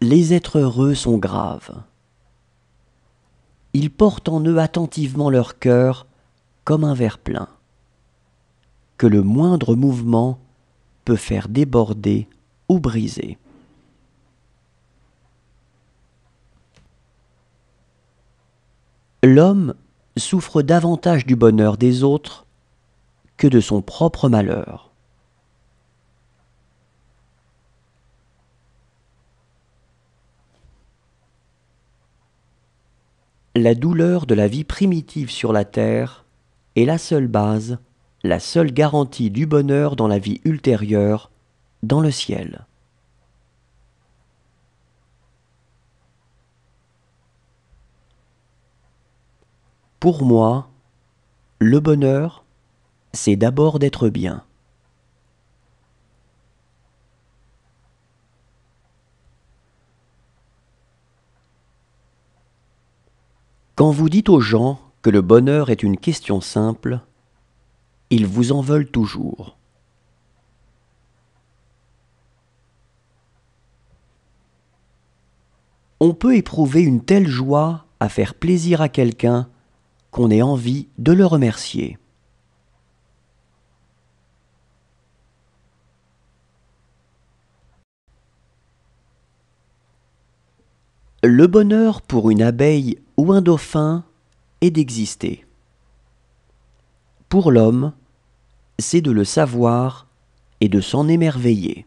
Les êtres heureux sont graves. Ils portent en eux attentivement leur cœur comme un verre plein, que le moindre mouvement peut faire déborder ou briser. L'homme souffre davantage du bonheur des autres que de son propre malheur. La douleur de la vie primitive sur la terre est la seule base, la seule garantie du bonheur dans la vie ultérieure, dans le ciel. Pour moi, le bonheur, c'est d'abord d'être bien. Quand vous dites aux gens que le bonheur est une question simple, ils vous en veulent toujours. On peut éprouver une telle joie à faire plaisir à quelqu'un qu'on ait envie de le remercier. Le bonheur pour une abeille ou un dauphin est d'exister. Pour l'homme, c'est de le savoir et de s'en émerveiller.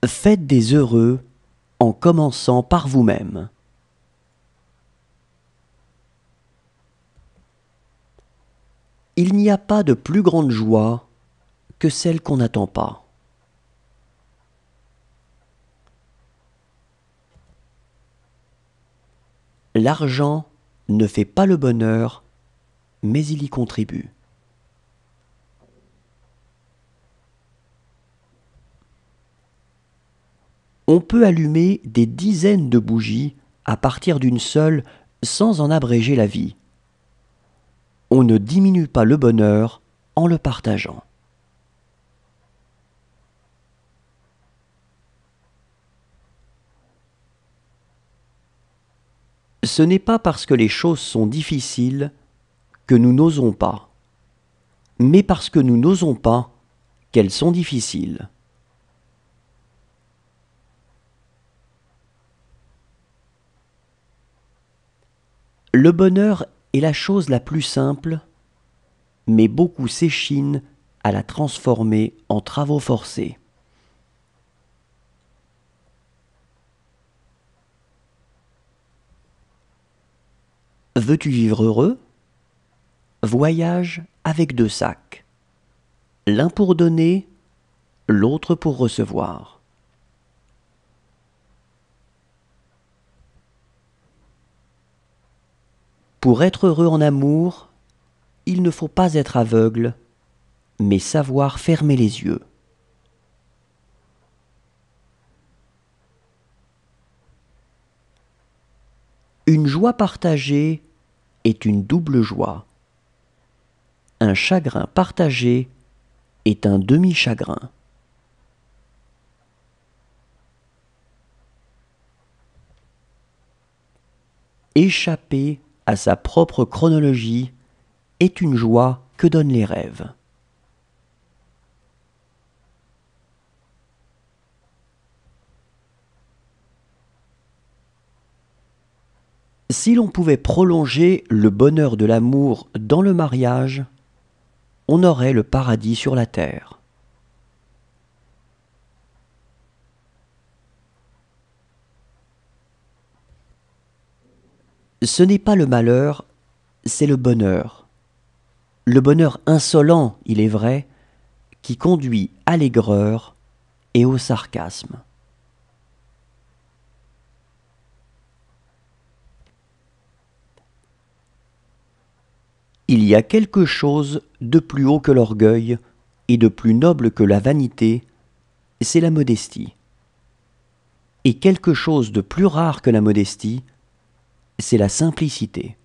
Faites des heureux en commençant par vous-même. Il n'y a pas de plus grande joie que celle qu'on n'attend pas. L'argent ne fait pas le bonheur, mais il y contribue. On peut allumer des dizaines de bougies à partir d'une seule sans en abréger la vie. On ne diminue pas le bonheur en le partageant. Ce n'est pas parce que les choses sont difficiles que nous n'osons pas, mais parce que nous n'osons pas qu'elles sont difficiles. Le bonheur est la chose la plus simple, mais beaucoup s'échinent à la transformer en travaux forcés. Veux-tu vivre heureux? Voyage avec 2 sacs, l'un pour donner, l'autre pour recevoir. Pour être heureux en amour, il ne faut pas être aveugle, mais savoir fermer les yeux. Une joie partagée est une double joie. Un chagrin partagé est un demi-chagrin. Échapper à sa propre chronologie est une joie que donnent les rêves. Si l'on pouvait prolonger le bonheur de l'amour dans le mariage, on aurait le paradis sur la terre. Ce n'est pas le malheur, c'est le bonheur. Le bonheur insolent, il est vrai, qui conduit à l'aigreur et au sarcasme. Il y a quelque chose de plus haut que l'orgueil et de plus noble que la vanité, c'est la modestie. Et quelque chose de plus rare que la modestie, c'est la simplicité.